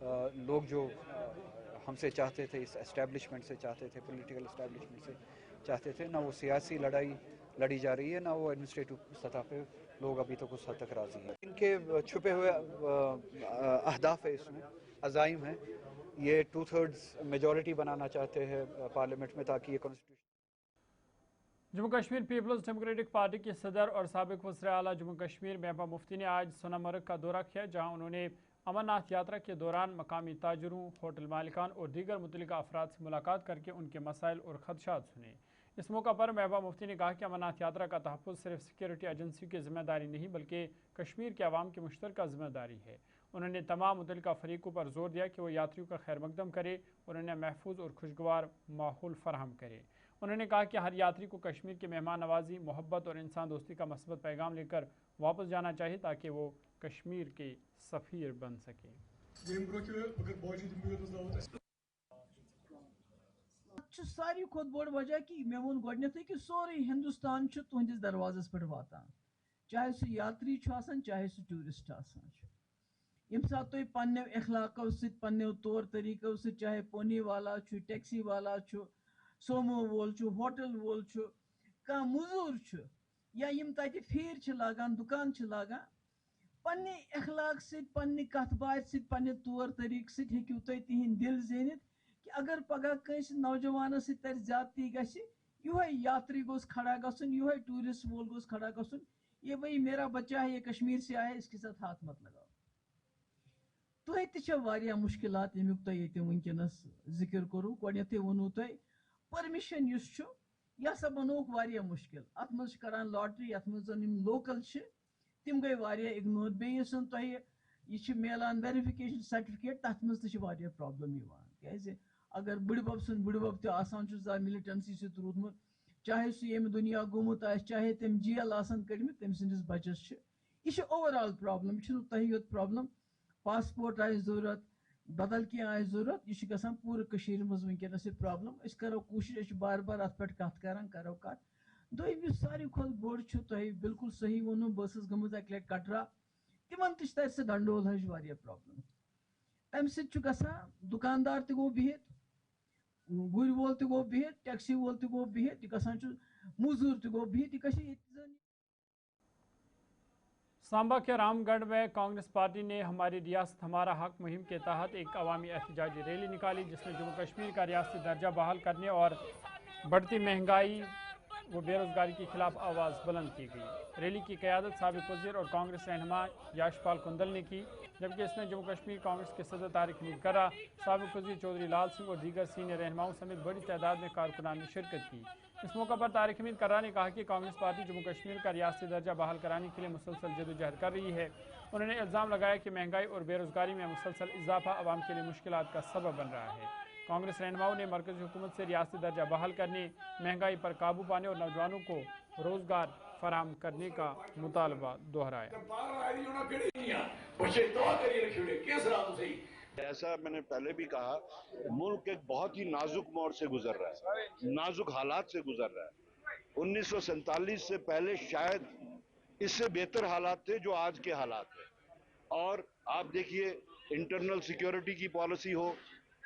لوگ جو ہم سے چاہتے تھے، اس اسٹیبلشمنٹ سے چاہتے تھے، پولیٹیکل اسٹیبلشمنٹ سے چاہتے تھے، نہ وہ سیاسی لڑائی لڑی جا رہی ہے، نہ وہ ایڈمنسٹریٹو سطح پہ لوگ ابھی تک اس حد تک راضی ہیں. ان کے چھپے ہوئے اہداف ہے، اس میں عزائم ہیں. یہ 2/3 میجورٹی بنانا چاہتے ہیں پارلیمنٹ میں، تاکہ یہ constitution. Jammu Kashmir Peoples Democratic Party کے صدر اور سابق وزیر اعلیٰ جموں کشمیر محبوبہ مفتی نے آج سونامرگ کا دورہ کیا، جہاں انہوں نے امرناتھ یاترا کے دوران مقامی تاجروں، ہوٹل مالکان اور دیگر متعلقہ افراد سے ملاقات کر کے ان کے مسائل اور خدشات سنے. اس موقع پر محبوبہ مفتی نے کہا کہ امرناتھ یاترا کا تحفظ صرف سیکیورٹی ایجنسیوں کی ذمہ داری نہیں بلکہ کشمیر کے عوام کی مشترکہ ذمہ داری ہے. انہوں نے تمام متعلقہ فریقوں پر زور دیا کہ وہ یاتریوں کا خیر مقدم کرے اور انہیں محفوظ اور خوشگوار ماحول فراہم کرے. انہوں نے کہا کہ ہر یاتری کو کشمیر کے مہمان نوازی، محبت اور انسان دوستی کا مثبت پیغام لے کر واپس جانا چاہیے تاکہ وہ کشمیر کے سفیر بن سکے. ساری کھت بوڑ وجہ کہ مے وون گۄڈنیتھٕے کہ سورُے ہندوستان چھُ تُہنٛدِس دروازس پٮ۪ٹھ واتان، چاہے سُہ یاتری چھُ آسان چاہے سُہ ٹوٗرِسٹ آسان چھُ. ییٚمہِ ساتہٕ تُہۍ پننیو اخلاقو سۭتۍ پننیو طور طریقو سۭتۍ چاہے پونی والا چھُ، ٹیکسی والا چھُ، سومو وول چھُ، ہوٹل وول چھُ، کانٛہہ موٚزوٗر چھُ، یا یِم تتہِ پھیرِ چھِ لاگان، دُکان چھِ لاگان، پننہِ اخلاق سۭتۍ، پننہِ کتھ باتھِ سۭتۍ، پننہِ طور طریقہٕ سۭتۍ ہیٚکِو تُہۍ تِہنٛدۍ دِل زیٖنِتھ کہ اگر پگاہ کٲنٛسہِ نوجوانس سۭتۍ تَرِ زیادتی گژھِ، یِہوے یاتری گوٚژھ کھڑا گژھُن، یِہوے ٹوٗرسٹ وول گوٚژھ کھڑا گژھُن، یہ بھائی میرا بچہ ہے، یہ کشمیر سے آیا ہے، اس کے ساتھ ہاتھ مت لگاؤ. تۄہہِ تہِ چھےٚ واریاہ مُشکلات ییٚمیُک تۄہہِ ییٚتہِ وٕنکٮ۪نس ذِکر کوٚروٕ. گۄڈنیٚتھٕے ووٚنوٕ تۄہہِ پٔرمِشن یُس چھُ یہِ ہسا بنووُکھ واریاہ مُشکل. اتھ منٛز چھِ کران لاٹری، یتھ منٛز زن یِم لوکل چھِ تِم گٔے واریاہ اِگنور. بیٚیہِ یُس زن تۄہہِ یہِ چھِ میلان ویرِفِکیشن سرٹِفکیٹ، تتھ منٛز تہِ چھِ واریاہ پرابلم یِوان. کیازِ اگر بٕڈِبب سُنٛد بٕڈِبب تہِ آسان چھُ زانٛہہ مِلٹنسی سۭتۍ روٗدمُت، چاہے سُہ ییٚمہِ دُنیا گوٚمُت آسہِ، چاہے تٔمۍ جیل آسن کٔڑمٕتۍ، تٔمۍ سٕنٛدِس بچس چھِ. یہِ چھِ اوور آل پرابلم. یہِ چھُنہٕ تۄہہِ یوت پرابلم. پاسپورٹ آسہِ ضروٗرت، بدل کینٛہہ آسہِ ضروٗرت، یہِ چھِ گژھان پوٗرٕ کٔشیٖرِ منٛز وٕنکٮ۪نس یہِ پرابلم. أسۍ کرو کوٗشِش، أسۍ چھِ بار بار اتھ پٮ۪ٹھ کتھ کران، کرو کتھ. دوٚیِم یُس ساروی کھۄتہٕ بوٚڑ چھُ، تۄہہِ بالکل صحیح ووٚنوٕ، بہٕ ٲسٕس گٔمٕژ اکہِ لٹہِ کٹرا، تِمن تہِ چھِ تتہِ سُہ ڈنڈول ہٕچ واریاہ پرابلم. تمہِ سۭتۍ چھُ گژھان دُکاندار تہِ گوٚو بِہِتھ، گُرۍ وول تہِ گوٚو بِہِتھ، ٹیکسی وول تہِ گوٚو بِہِتھ، یہِ گژھان چھُ موٚزوٗر تہِ گوٚو بِہِتھ. یہِ گژھِ ییٚتہِ زن. سامبا کے رام گڑھ میں کانگریس پارٹی نے ہماری ریاست ہمارا حق مہم کے تحت ایک عوامی احتجاجی ریلی نکالی، جس میں جموں کشمیر کا ریاستی درجہ بحال کرنے اور بڑھتی مہنگائی و بے روزگاری کے خلاف آواز بلند کی گئی. ریلی کی قیادت سابق وزیر اور کانگریس رہنما یاش پال کندل نے کی، جبکہ اس میں جموں کشمیر کانگریس کے صدر طارق حمید کرا، سابق وزیر چودھری لال سنگھ اور دیگر سینئر رہنماؤں سمیت بڑی تعداد میں کارکنان نے شرکت کی. اس موقع پر طارق حمید کرا نے کہا کہ کانگریس پارٹی جموں کشمیر کا ریاستی درجہ بحال کرانے کے لیے مسلسل جدوجہد کر رہی ہے. انہوں نے الزام لگایا کہ مہنگائی اور بے روزگاری میں مسلسل اضافہ عوام کے لیے مشکلات کا سبب بن رہا ہے. کانگریس رہنماؤں نے مرکزی حکومت سے ریاستی درجہ بحال کرنے، مہنگائی پر قابو پانے اور نوجوانوں کو روزگار فراہم کرنے کا مطالبہ دہرایا. ایسا میں نے پہلے بھی کہا، ملک ایک بہت ہی نازک موڑ سے گزر رہا ہے، نازک حالات سے گزر رہا ہے. 1947 سے پہلے شاید اس سے بہتر حالات تھے جو آج کے حالات ہیں. اور آپ دیکھیے، انٹرنل سیکیورٹی کی پالیسی ہو،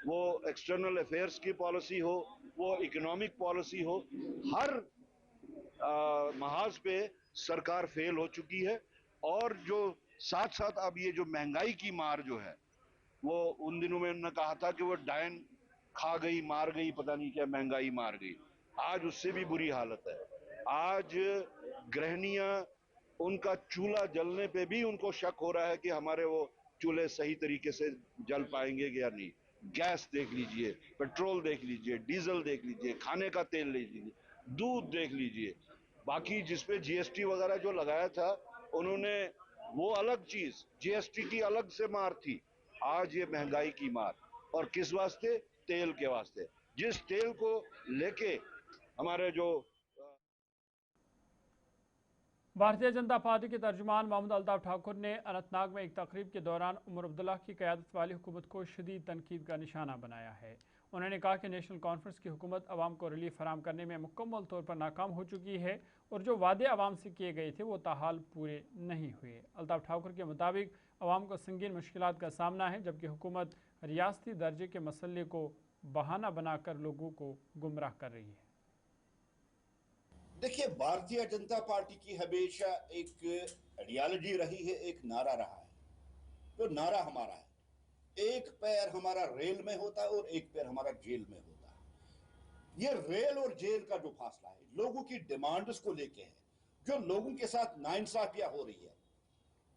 وہ ایکسٹرنل افیئرز کی پالیسی ہو، وہ اکنامک پالیسی ہو، ہر محاذ پہ سرکار فیل ہو چکی ہے. اور جو ساتھ ساتھ اب یہ جو مہنگائی کی مار جو ہے، وہ ان دنوں میں انہوں نے کہا تھا کہ وہ ڈائن کھا گئی، مار گئی، پتہ نہیں کیا مہنگائی مار گئی. آج اس سے بھی بری حالت ہے. آج گرہنیاں، ان کا چولہا جلنے پہ بھی ان کو شک ہو رہا ہے کہ ہمارے وہ چولہے صحیح طریقے سے جل پائیں گے یا نہیں. گیس دیکھ لیجئے، پیٹرول دیکھ لیجئے، ڈیزل دیکھ لیجئے، کھانے کا تیل دیکھ لیجئے، دودھ دیکھ لیجئے. باقی جس پہ جی ایس ٹی وغیرہ جو لگایا تھا، انہوں نے وہ الگ چیز، جی ایس ٹی کی الگ سے مار تھی. آج یہ مہنگائی کی مار، اور کس واسطے؟ تیل کے واسطے. جس تیل کو لے کے ہمارے جو بھارتیہ جنتا پارٹی کے ترجمان محمد الطاف ٹھاکر نے اننت ناگ میں ایک تقریب کے دوران عمر عبداللہ کی قیادت والی حکومت کو شدید تنقید کا نشانہ بنایا ہے. انہوں نے کہا کہ نیشنل کانفرنس کی حکومت عوام کو ریلیف فراہم کرنے میں مکمل طور پر ناکام ہو چکی ہے اور جو وعدے عوام سے کیے گئے تھے وہ تاحال پورے نہیں ہوئے۔ الطاف ٹھاکر کے مطابق عوام کو سنگین مشکلات کا سامنا ہے، جبکہ حکومت ریاستی درجے کے مسئلے کو بہانہ بنا کر لوگوں کو گمراہ کر رہی ہے۔ دیکھیے، بھارتیہ جنتا پارٹی کی ہمیشہ ایک آئیڈیالوجی رہی ہے، ایک نعرہ رہا ہے۔ جو نعرہ ہمارا ہے، ایک پیر ہمارا ریل میں ہوتا ہے اور ایک پیر ہمارا جیل میں ہوتا ہے۔ یہ ریل اور جیل کا جو فاصلہ ہے لوگوں کی ڈیمانڈز کو لے کے ہے، جو لوگوں کے ساتھ ناانصافیاں ہو رہی ہے،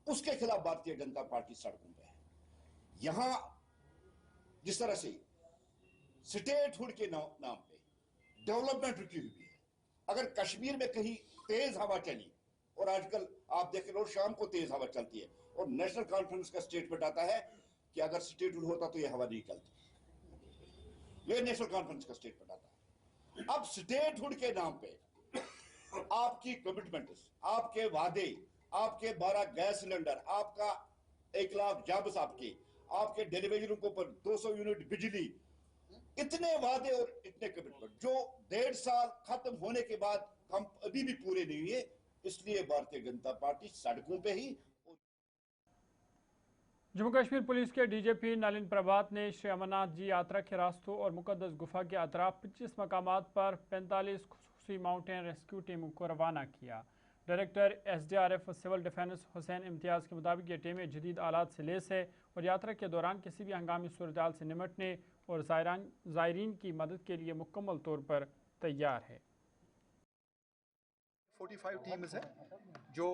اس کے خلاف بھارتیہ جنتا پارٹی سڑکوں پہ ہے۔ یہاں جس طرح سے سٹیٹ ہوڈ کے نام پہ ڈیولپمنٹ رکی ہوئی ہے، اگر کشمیر میں کہیں تیز ہوا چلی، اور آج کل آپ دیکھ لو شام کو تیز ہوا چلتی ہے، اور نیشنل کانفرنس کا اسٹیٹمنٹ آتا ہے کہ اگر اسٹیٹ ہوڈ ہوتا تو یہ ہوا نہیں چلتی، یہ نیشنل کانفرنس کا اسٹیٹمنٹ آتا ہے۔ اب اسٹیٹ ہوڈ کے نام پہ آپ کی کمٹمنٹس، آپ کے وعدے، آپ کے 12 گیس سلنڈر، آپ کا 1 لاکھ جابس، آپ کے ڈیلیوری روکوں پر 200 یونٹ بجلی، اتنے وعدے اور اتنے کمٹمنٹ جو 1.5 سال ختم ہونے کے بعد ہم ابھی بھی پورے نہیں ہوئے، اس لیے بھارتیہ جنتا پارٹی سڑکوں پہ ہی۔ جموں کشمیر پولیس کے ڈی جی پی نلن پربھات نے شری امرناتھ جی یاترا کے راستوں اور مقدس گفا کے اطراف 25 مقامات پر 45 خصوصی ماؤنٹین ریسکیو ٹیموں کو روانہ کیا۔ Director S D R F civil defence Hussain Imtiaz کے مطابق یہ ٹیمیں جدید آلات سے لیس ہے اور یاترا کے دوران کسی بھی ہنگامی صورتحال سے نمٹنے اور زائرین کی مدد کے لیے مکمل طور پر تیار ہے۔ 45 ٹیمز ہیں جو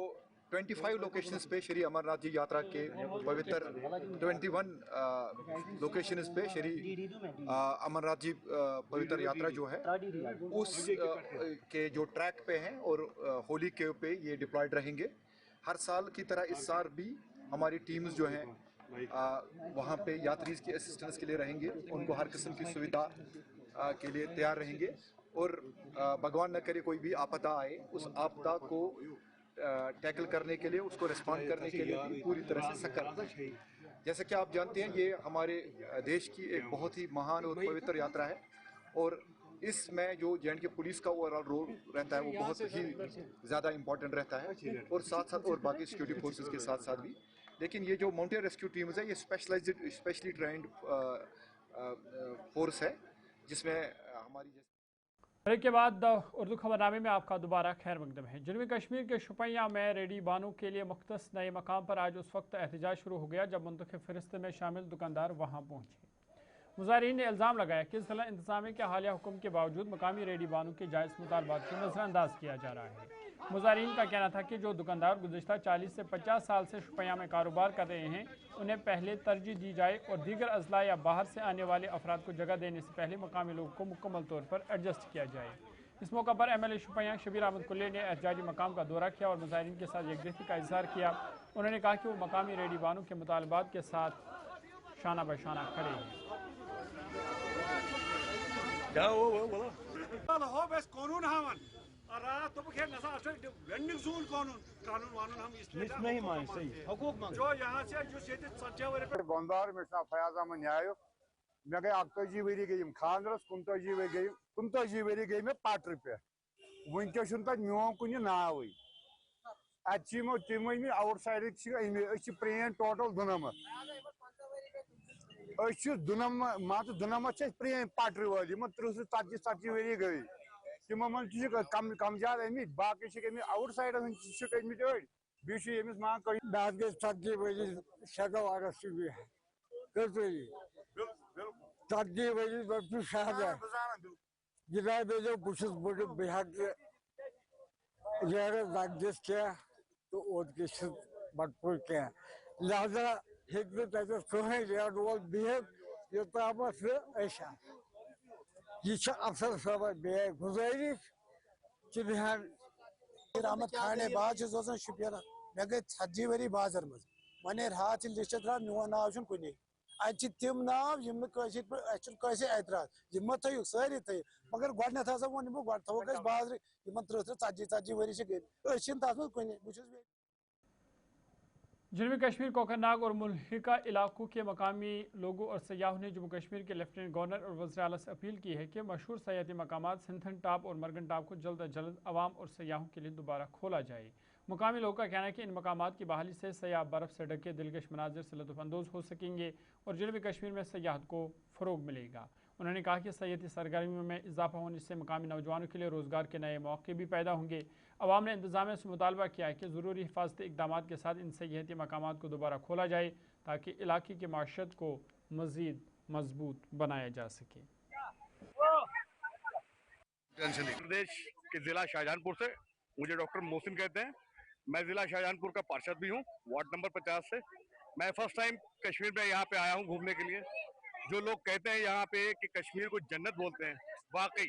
25 لوکیشنز پہ شری امرناتھ جی یاترا کے پوتر 21 لوکیشنز پہ شری امرناتھ جی پوتر یاترا جو ہے اس کے جو ٹریک پہ ہیں اور ہولی کے پہ یہ ڈپلائڈ رہیں گے۔ ہر سال کی طرح اس سال بھی ہماری ٹیمز جو ہیں وہاں پہ یاتریز کی اسسٹنس کے لیے رہیں گے، ان کو ہر قسم کی سویدھا کے لیے تیار رہیں گے، اور بھگوان نہ کرے کوئی بھی آپدہ آئے، اس آپدہ کو ٹیکل کرنے کے لیے، اس کو ریسپونڈ کرنے کے لیے بھی پوری طرح سے سکت ہے۔ جیسا کہ آپ جانتے ہیں یہ ہمارے دیش کی ایک بہت ہی مہان اور پوتر یاترا ہے، اور اس میں جو جے اینڈ کے پولیس کا اوور آل رول رہتا ہے وہ بہت ہی زیادہ امپورٹنٹ رہتا ہے، اور ساتھ ساتھ اور باقی سیکورٹی فورسز کے ساتھ ساتھ بھی۔ لیکن یہ جو ماؤنٹین ریسکیو ٹیمز ہے یہ اسپیشلی ٹرینڈ فورس ہے، جس میں ہماری بریک کے بعد اردو خبرنامے میں آپ کا دوبارہ خیر مقدم ہے۔ جنوبی کشمیر کے شوپیاں میں ریڈی بانوں کے لیے مختص نئے مقام پر آج اس وقت احتجاج شروع ہو گیا جب منتخب فہرست میں شامل دکاندار وہاں پہنچے۔ مظاہرین نے الزام لگایا کہ ضلع انتظامیہ کے حالیہ حکم کے باوجود مقامی ریڈی بانوں کے جائز مطالبات کو نظر انداز کیا جا رہا ہے۔ مظاہرین کا کہنا تھا کہ جو دکاندار گزشتہ 40 سے 50 سال سے شوپیاں میں کاروبار کر رہے ہیں انہیں پہلے ترجیح دی جائے اور دیگر اضلاع یا باہر سے آنے والے افراد کو جگہ دینے سے پہلے مقامی لوگوں کو مکمل طور پر ایڈجسٹ کیا جائے۔ اس موقع پر M L A Shopian Shabir Ahmad Kullay نے احتجاجی مقام کا دورہ کیا اور مظاہرین کے ساتھ یکجہتی کا اظہار کیا۔ انہوں نے کہا کہ وہ مقامی ریڈی بانوں کے مطالبات کے ساتھ شانہ بشانہ کھڑے ہیں۔ بندار میں فیاض احمد نیایو مے گئی 41 وری گئی خاندرس 15 وری گئی میں پٹر پہ ونکس تک میون کن ناوی اتمو تم آؤٹ سائڈ پرین ٹوٹل دنمت دنمت پرین پٹر ول 30 40 وری گئی تمو من کم زیادہ امت باقی آؤٹ سائڈ امت اڑ بیس مان گئی 40 وری 6 اگست 40 وری شہزہ جناب بس بڑ بہت ریڈ دس کی تو اوت بڑ پور کی لہذا ہوں ریڈ وول بہت یوتام یہ افسر صاحب بے گزارش کہ بہان احمد کھانے بعد روزان شپین مے گئی 40 وری بازر مز ون رات لسٹ درا میون ناو کن اتہ تم ناو پہ اعتراض یہ تھو ساری تھو مگر گۄڈنیتھ ہسا وون یمو گۄڈ تھوک أسۍ بازر یمن 30 40 وری گٔمٕتۍ أسۍ چھِنہٕ تتھ منٛز کُنی بہٕ چھُس جنوبی کشمیر کوکرناگ اور ملحقہ علاقوں کے مقامی لوگوں اور سیاحوں نے جموں کشمیر کے لیفٹیننٹ گورنر اور وزیر اعلیٰ سے اپیل کی ہے کہ مشہور سیاحتی مقامات سنتھن ٹاپ اور مرگن ٹاپ کو جلد از جلد عوام اور سیاحوں کے لیے دوبارہ کھولا جائے۔ مقامی لوگوں کا کہنا ہے کہ ان مقامات کی بحالی سے سیاح برف سے ڈھکے دلکش مناظر سے لطف اندوز ہو سکیں گے اور جنوبی کشمیر میں سیاحت کو فروغ ملے گا۔ انہوں نے کہا کہ سیاحتی سرگرمیوں میں اضافہ ہونے سے مقامی نوجوانوں کے لیے روزگار کے نئے مواقع بھی پیدا ہوں گے۔ عوام نے انتظامیہ سے مطالبہ کیا ہے کہ ضروری حفاظتی اقدامات کے ساتھ ان سیاحتی مقامات کو دوبارہ کھولا جائے تاکہ علاقے کی معیشت کو مزید مضبوط بنایا جا سکے۔ پردیش کے ضلع شاہجہان پور سے مجھے ڈاکٹر محسن کہتے ہیں۔ میں ضلع شاہجہان پور کا پارشد بھی ہوں، وارڈ نمبر 50 سے۔ میں فرسٹ ٹائم کشمیر میں یہاں پہ آیا ہوں گھومنے کے لیے۔ جو لوگ کہتے ہیں یہاں پہ کہ کشمیر کو جنت بولتے ہیں، واقعی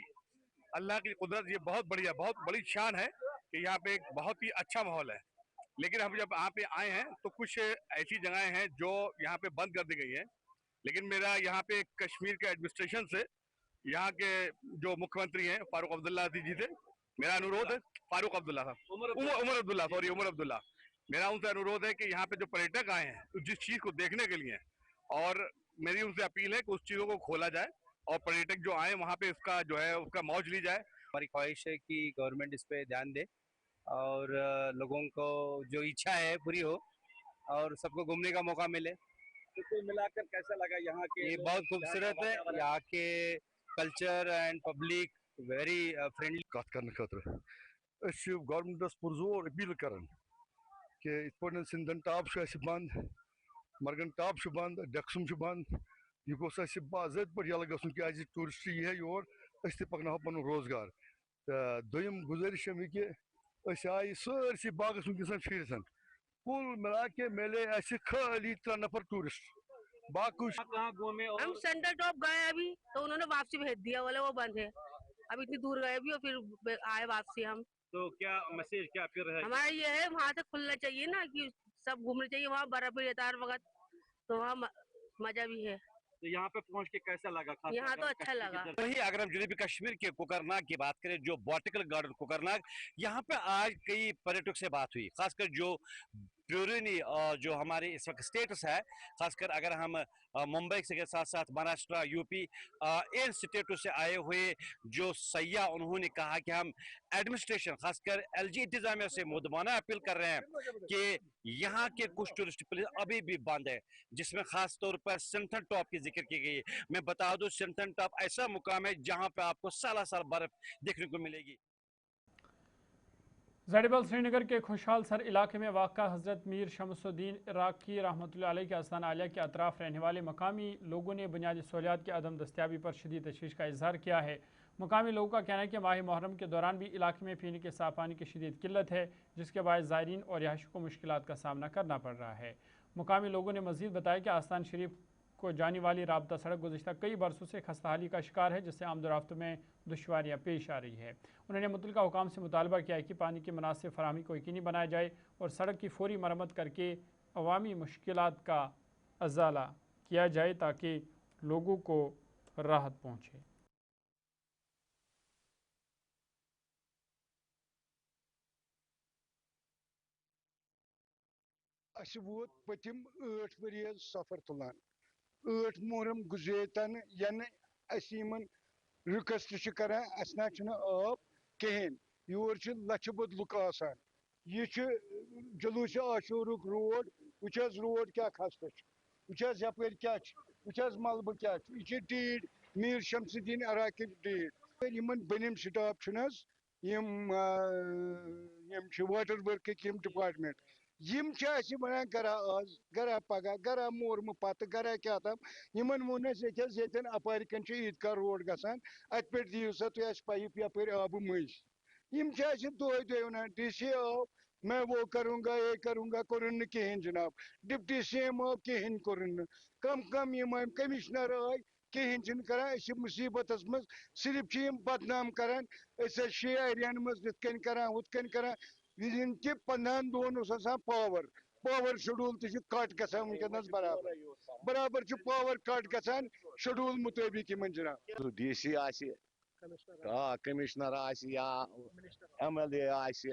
اللہ کی قدرت یہ بہت بڑی شان ہے کہ یہاں پہ ایک بہت ہی اچھا ماحول ہے۔ لیکن ہم جب یہاں پہ آئے ہیں تو کچھ ایسی جگہیں ہیں جو یہاں پہ بند کر دی گئی ہیں۔ لیکن میرا یہاں پہ کشمیر کے ایڈمنسٹریشن سے، یہاں کے جو مکھ منتری ہیں فاروق عبداللہ جی سے میرا انورودھ ہے، فاروق عبداللہ صاحب، عمر عبداللہ، میرا ان سے انورودھ ہے کہ یہاں پہ جو پریٹک آئے ہیں جس چیز کو دیکھنے کے لیے، اور میری ان سے اپیل ہے کہ اس چیزوں کو کھولا جائے اور پریٹک جو آئیں وہاں پہ اس کا جو ہے اس کا موج لی جائے۔ ہماری خواہش ہے کہ گورنمنٹ اس پہ دھیان دے اور لوگوں کو جو اچھا ہے پوری ہو اور سب کو گھومنے کا موقع ملے۔ تو کل ملا کر کیسا لگا یہاں کے؟ یہ بہت خوبصورت ہے، یہاں کے culture and public very friendly. کت کرنے خاطر اس گورنمنٹس پرزور اپیل کران کہ ات پہ سندھن ٹاپ بند، مرگن ٹاپ بند، ڈیکسم بند، یہ گوس باضابطہ پہ یلہٕ گژھُن کیازِ ٹورسٹ یی ہے یور، أسۍ تہِ پکناوو پنُن روزگار۔ دوٚیِم گُزٲرِش چھِ مےٚ کہِ أسۍ آیہِ سٲرسٕے باغس وٕنکیٚسن پھیٖرِتھ، کُل ملا کے میلے اَسہِ خٲلی 3 نفر ٹورسٹ، باقی کہاں گھومے؟ ہم سینٹر ٹاپ گئے ابھی تو انہوں نے واپسی بھیج دیا، بولے وہ بند ہے۔ اب اتنی دور گئے بھی اور پھر آئے واپسی ہم۔ تو کیا میسج کیا پھر ہے؟ ہمارا یہ ہے وہاں سے کھلنا چاہیے نا، کہ سب گھومنا چاہیے، وہاں برف بھی رہتا ہر وقت، تو وہاں مزہ بھی ہے۔ تو یہاں پہ پہنچ کے کیسا لگا؟ یہاں تو اچھا لگا۔ وہی اگر ہم جنوبی کشمیر کے کوکرناگ کی بات کریں، جو بوٹینیکل گارڈن کوکرناگ، یہاں پہ آج کئی پریٹک سے بات ہوئی، خاص کر جو پیورینی جو ہمارے اس وقت اسٹیٹس ہے، خاص کر اگر ہم ممبئی کے ساتھ ساتھ مہاراشٹرا، یو پی، ان اسٹیٹوں سے آئے ہوئے جو سیاح، انہوں نے کہا کہ ہم ایڈمنسٹریشن خاص کر ایل جی انتظامیہ سے مودبانہ اپیل کر رہے ہیں کہ یہاں کے کچھ ٹورسٹ پلیس ابھی بھی بند ہے، جس میں خاص طور پر سنتھن ٹاپ کی ذکر کی گئی ہے۔ میں بتا دوں سنتھن ٹاپ ایسا مقام ہے جہاں پہ آپ کو سالہ سال برف دیکھنے کو ملے گی۔ زیڈبل سری نگر کے خوشحال سر علاقے میں واقع حضرت میر شمس الدین عراقی رحمۃ اللہ علیہ کے آستانہ عالیہ کے اطراف رہنے والے مقامی لوگوں نے بنیادی سہولیات کی عدم دستیابی پر شدید تشویش کا اظہار کیا ہے۔ مقامی لوگوں کا کہنا ہے کہ ماہ محرم کے دوران بھی علاقے میں پینے کے صاف پانی کی شدید قلت ہے، جس کے باعث زائرین اور رہائشیوں کو مشکلات کا سامنا کرنا پڑ رہا ہے۔ مقامی لوگوں نے مزید بتایا کہ آستان شریف کو جانے والی رابطہ سڑک گزشتہ کئی برسوں سے خستحالی کا شکار ہے، جس سے آمد و رفت میں دشواریاں پیش آ رہی ہے۔ انہوں نے متعلقہ حکام سے مطالبہ کیا ہے کہ پانی کی مناسب فراہمی کو یقینی بنایا جائے اور سڑک کی فوری مرمت کر کے عوامی مشکلات کا ازالہ کیا جائے تاکہ لوگوں کو راحت پہنچے۔ اَسہِ ووت پٔتِم 8 ؤری حظ سفر تُلان، 8 محرم گُزرے تَنہٕ یَنہٕ اَسہِ یِمن رِکویسٹ چھِ کران اَسہِ نہ چھُنہٕ آب کِہیٖنۍ، یور چھِ لَچھِ بوٚد لُکھ آسان، یہِ چھُ جلوٗسہِ عاشوٗرُک روڈ، وٕچھ حظ روڈ کیٛاہ خستہٕ چھُ، وٕچھ حظ یَپٲرۍ کیٛاہ چھُ، وٕچھ حظ ملبہٕ کیٛاہ چھُ، یہِ چھِ ڈیٖڈ میٖر شمس الدین عراقی ڈیٖڈ۔ یِمن بٔنِم سٹاف چھِنہٕ حظ یِم چھِ واٹر ؤرکٕکۍ یِم ڈِپاٹمنٹ، یِم چھِ اَسہِ وَنان گرا آز گرا پگاہ گرا مورمہٕ پتہٕ گرا کیٛاہ تام، یِمن ووٚن اَسہِ ییٚتہِ حظ ییٚتٮ۪ن اَپارِ کِنۍ چھُ عیٖدگاہ روڈ گژھان، اَتہِ پٮ۪ٹھ دِیِو سا تُہۍ اَسہِ پایِپ یَپٲرۍ آبہٕ مٔنٛزۍ، یِم چھِ اَسہِ دۄہے وَنان ڈی سی آو میں وہ کروں گا یہ کروں گا، کوٚرُن نہٕ کِہیٖنۍ جِناب، ڈپٹی سی ایم آو کِہیٖنۍ کوٚرُن نہٕ، کم یِم آمہِ کٔمِشنر آے کِہیٖنۍ چھِنہٕ کران، أسۍ چھِ مُصیٖبتس منٛز، صرف چھِ یِم بدنام کران، أسۍ حظ چھِ ایریاہن منٛز یِتھ کٔنۍ کران ہُتھ کٔنۍ کران، وِدِن کہِ 15 دۄہن اوس آسان پاور شیڈول تہِ چھُ کٹ گژھان وٕنکیٚنس برابر چھُ پاور کٹ گژھان شیڈول مُطٲبق یِمن جناب۔ ڈی سی آسہِ کمشنر آسہِ یا ایم ایل اے آسہِ